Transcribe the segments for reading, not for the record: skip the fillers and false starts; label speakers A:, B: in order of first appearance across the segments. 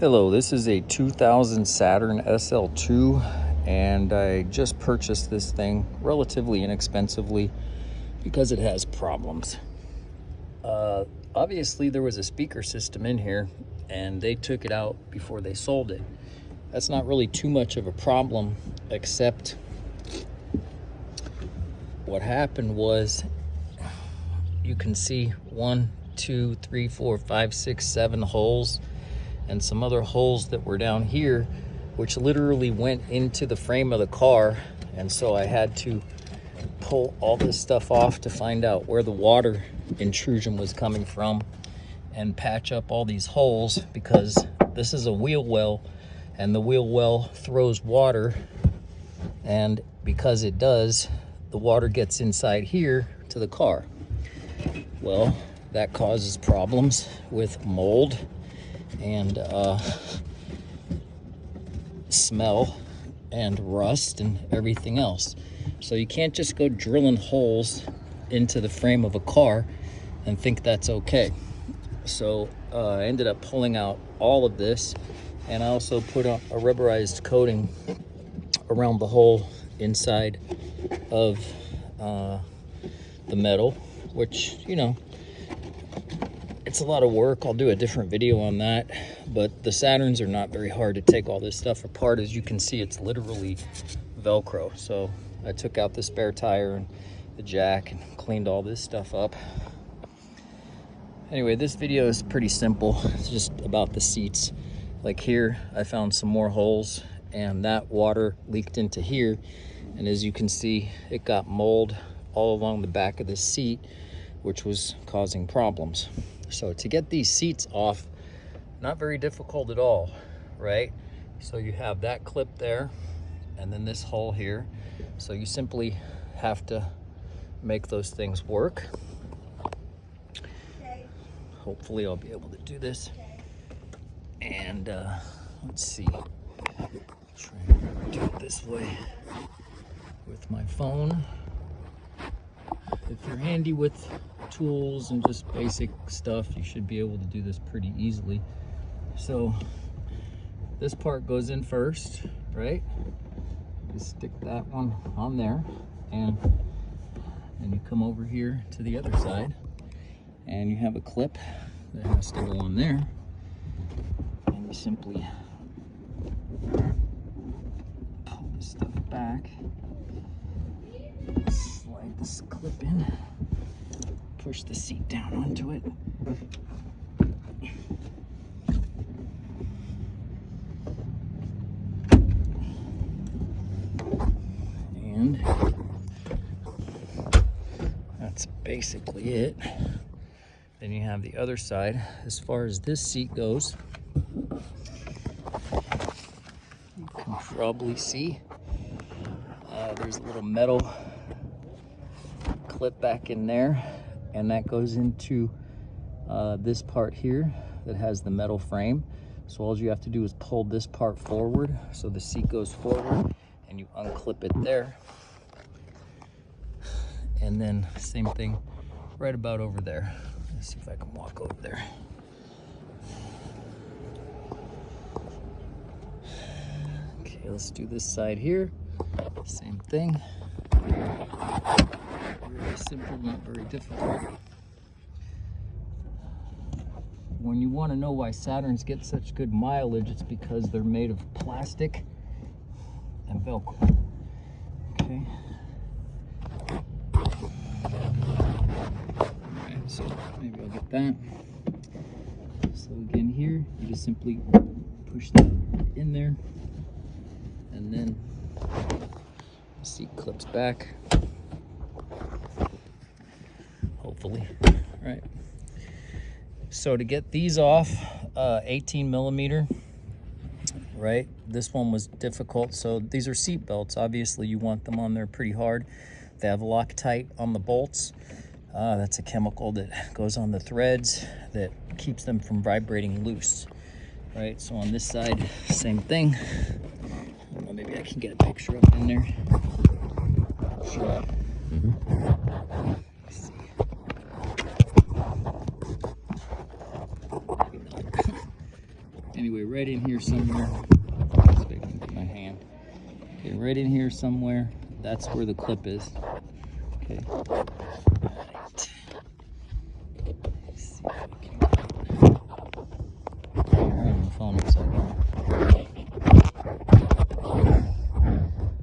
A: Hello, this is a 2000 Saturn SL2 and I just purchased this thing relatively inexpensively because it has problems. Obviously there was a speaker system in here and they took it out before they sold it. That's not really too much of a problem, except what happened was you can see 1, 2, 3, 4, 5, 6, 7 holes and some other holes that were down here, which literally went into the frame of the car. And so I had to pull all this stuff off to find out where the water intrusion was coming from and patch up all these holes, because this is a wheel well and the wheel well throws water, and because it does, the water gets inside here to the car. Well, that causes problems with mold and smell and rust and everything else. So you can't just go drilling holes into the frame of a car and think that's okay. So I ended up pulling out all of this, and I also put a rubberized coating around the hole inside of the metal, which, you know, it's a lot of work. I'll do a different video on that, but the Saturns are not very hard to take all this stuff apart. As you can see, it's literally Velcro. So I took out the spare tire and the jack and cleaned all this stuff up. Anyway, this video is pretty simple. It's just about the seats. Like here, I found some more holes and that water leaked into here. And as you can see, it got mold all along the back of the seat, which was causing problems. So to get these seats off, not very difficult at all, right? So you have that clip there and then this hole here. So you simply have to make those things work. Hopefully I'll be able to do this. And let's see, try and do it this way with my phone. If you're handy with tools and just basic stuff, you should be able to do this pretty easily. So this part goes in first, right? You stick that one on there, and then you come over here to the other side and you have a clip that has to go on there, and you simply pull this stuff back, slide this clip in, push the seat down onto it, and that's basically it. Then you have the other side. As far as this seat goes, you can probably see there's a little metal clip back in there, and that goes into this part here that has the metal frame. So all you have to do is pull this part forward so the seat goes forward, and you unclip it there. And then same thing right about over there. Let's see if I can walk over there. Okay, let's do this side here. Same thing. Very simple, not very difficult. When you want to know why Saturns get such good mileage, it's because they're made of plastic and Velcro. Okay. Alright, so maybe I'll get that. So again here, you just simply push that in there, and then the seat clips back. Hopefully. Right. So to get these off, 18 millimeter, right? This one was difficult. So these are seat belts. Obviously you want them on there pretty hard. They have Loctite on the bolts. That's a chemical that goes on the threads that keeps them from vibrating loose, right? So on this side, same thing. I don't know, maybe I can get a picture up in there. Sure. Let's see. Anyway, right in here somewhere, so I can get my hand. Okay, right in here somewhere, that's where the clip is. Okay. Right. Let's see if I can get it. I'm on the phone a second.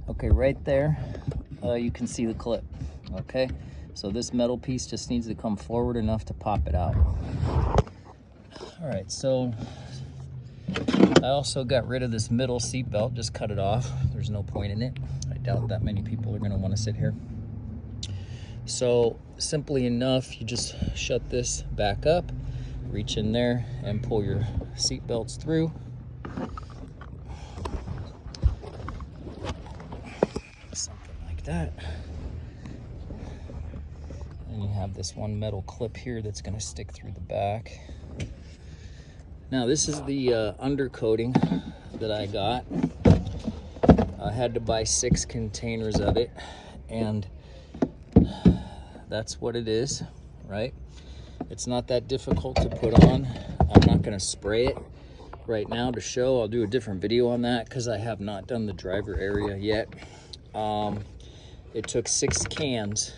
A: Okay, right there, you can see the clip. Okay, so this metal piece just needs to come forward enough to pop it out. All right, so I also got rid of this middle seat belt, just cut it off. There's no point in it. I doubt that many people are gonna wanna sit here. So simply enough, you just shut this back up, reach in there and pull your seat belts through. Something like that. And you have this one metal clip here that's gonna stick through the back. Now this is the undercoating that I got. I had to buy 6 containers of it, and that's what it is, right? It's not that difficult to put on. I'm not gonna spray it right now to show. I'll do a different video on that because I have not done the driver area yet. It took 6 cans.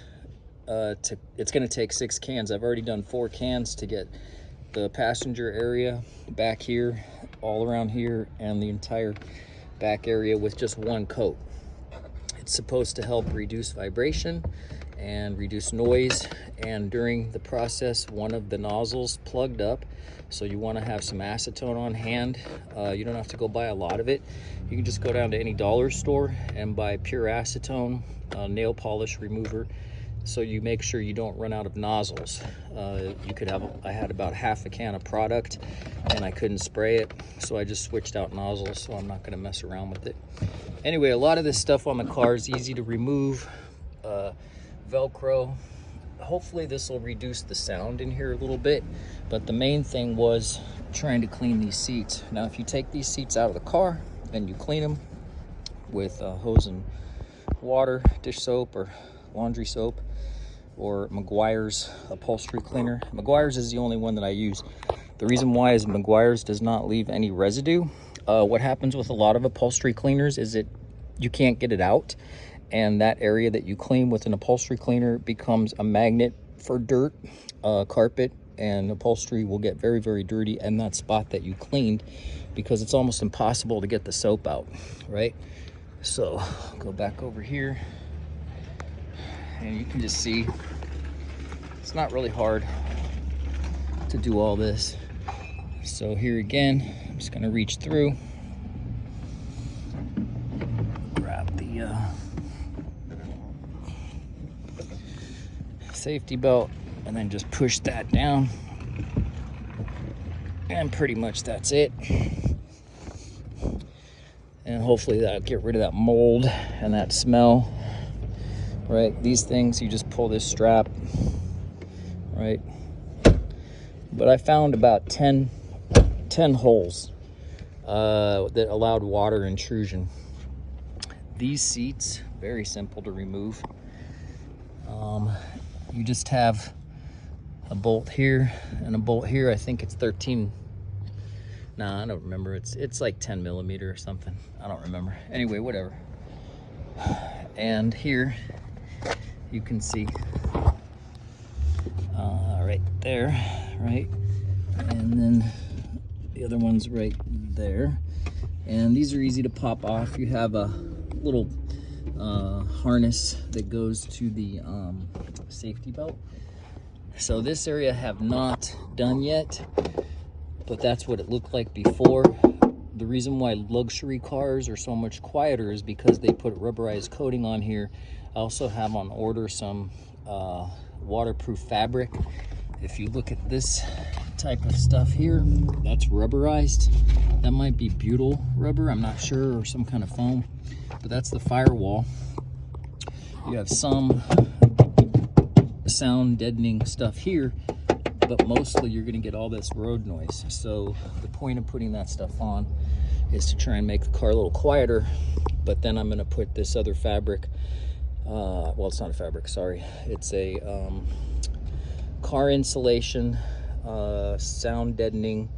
A: It's gonna take 6 cans. I've already done 4 cans to get the passenger area back here, all around here, and the entire back area with just 1 coat. It's supposed to help reduce vibration and reduce noise, and during the process one of the nozzles plugged up, so you want to have some acetone on hand. You don't have to go buy a lot of it. You can just go down to any dollar store and buy pure acetone, nail polish remover, so you make sure you don't run out of nozzles. You could have, I had about half a can of product and I couldn't spray it, so I just switched out nozzles, so I'm not going to mess around with it. Anyway, a lot of this stuff on the car is easy to remove. Velcro. Hopefully this will reduce the sound in here a little bit, but the main thing was trying to clean these seats. Now if you take these seats out of the car and you clean them with hose and water, dish soap or laundry soap, or Meguiar's upholstery cleaner. Meguiar's is the only one that I use. The reason why is Meguiar's does not leave any residue. What happens with a lot of upholstery cleaners is you can't get it out, and that area that you clean with an upholstery cleaner becomes a magnet for dirt. Carpet and upholstery will get very, very dirty in that spot that you cleaned, because it's almost impossible to get the soap out, right? So go back over here and you can just see it's not really hard to do all this. So here again, I'm just gonna reach through, grab the safety belt, and then just push that down, and pretty much that's it. And hopefully that'll get rid of that mold and that smell, right? These things, you just pull this strap, right? But I found about 10 holes that allowed water intrusion. These seats, very simple to remove. You just have a bolt here and a bolt here. I think it's 13. Nah, I don't remember. It's like 10 millimeter or something. I don't remember. Anyway, whatever. And here you can see right there, right? And then the other one's right there. And these are easy to pop off. You have a little harness that goes to the safety belt. So this area I have not done yet, but that's what it looked like before. The reason why luxury cars are so much quieter is because they put rubberized coating on here. I also have on order some waterproof fabric. If you look at this type of stuff here, that's rubberized. That might be butyl rubber, I'm not sure, or some kind of foam, but that's the firewall. You have some sound deadening stuff here, but mostly you're going to get all this road noise. So the point of putting that stuff on is to try and make the car a little quieter. But then I'm going to put this other fabric, well, it's not a fabric, sorry, it's a car insulation, sound deadening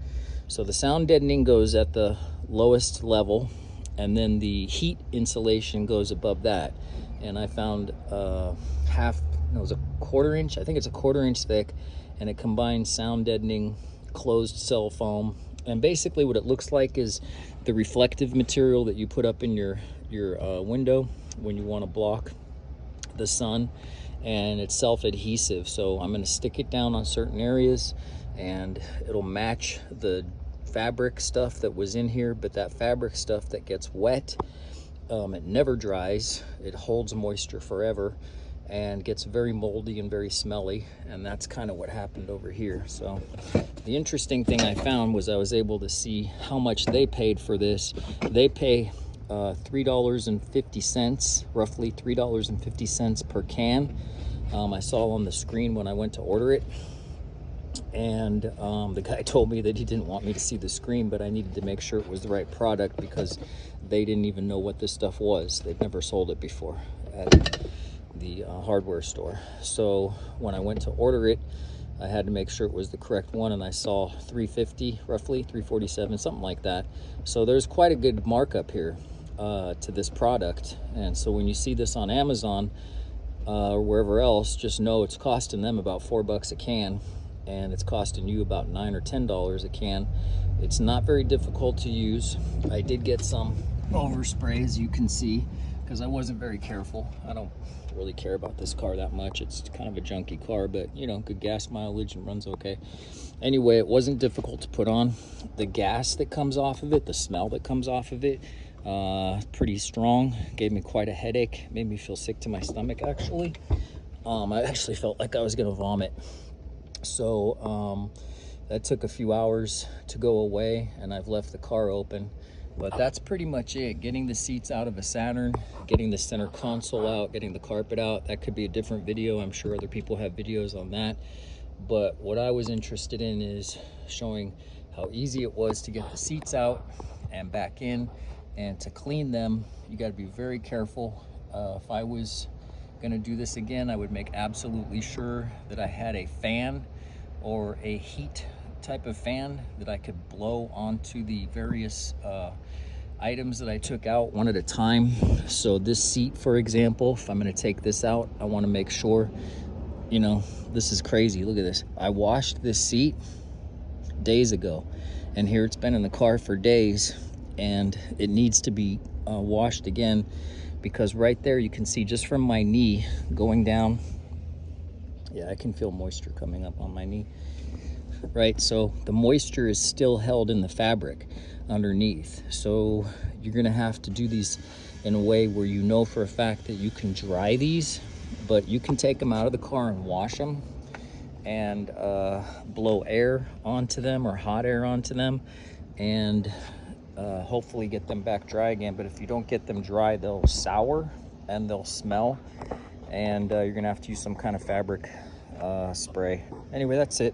A: So the sound deadening goes at the lowest level, and then the heat insulation goes above that. And I found it was a quarter-inch, I think it's a quarter-inch thick, and it combines sound deadening, closed cell foam, and basically what it looks like is the reflective material that you put up in your window when you want to block the sun, and it's self-adhesive. So I'm going to stick it down on certain areas and it'll match the fabric stuff that was in here, but that fabric stuff that gets wet, it never dries, it holds moisture forever and gets very moldy and very smelly, and that's kind of what happened over here. So the interesting thing I found was I was able to see how much they paid for this. They pay $3.50, roughly $3.50 per can. I saw on the screen when I went to order it, and the guy told me that he didn't want me to see the screen, but I needed to make sure it was the right product because they didn't even know what this stuff was. They've never sold it before at the hardware store. So when I went to order it, I had to make sure it was the correct one, and I saw $3.50, roughly $3.47, something like that. So there's quite a good markup here to this product. And so when you see this on Amazon or wherever else, just know it's costing them about $4 a can, and it's costing you about $9 or $10 a can. It's not very difficult to use. I did get some overspray, as you can see, because I wasn't very careful. I don't really care about this car that much. It's kind of a junky car, but you know, good gas mileage and runs okay. Anyway, it wasn't difficult to put on. The gas that comes off of it, the smell that comes off of it, pretty strong. Gave me quite a headache. Made me feel sick to my stomach, actually. I actually felt like I was gonna vomit. So that took a few hours to go away, and I've left the car open. But that's pretty much it. Getting the seats out of a Saturn, getting the center console out, getting the carpet out. That could be a different video. I'm sure other people have videos on that. But what I was interested in is showing how easy it was to get the seats out and back in. And to clean them, you got to be very careful. If I was going to do this again, I would make absolutely sure that I had a fan or a heat type of fan that I could blow onto the various items that I took out one at a time. So this seat, for example, if I'm going to take this out, I want to make sure, you know, this is crazy. Look at this. I washed this seat days ago, and here it's been in the car for days, and it needs to be washed again, because right there you can see just from my knee going down, yeah, I can feel moisture coming up on my knee. Right, so the moisture is still held in the fabric underneath. So you're gonna have to do these in a way where you know for a fact that you can dry these, but you can take them out of the car and wash them and blow air onto them or hot air onto them, and hopefully get them back dry again. But if you don't get them dry, they'll sour and they'll smell, and you're gonna have to use some kind of fabric spray. Anyway, that's it.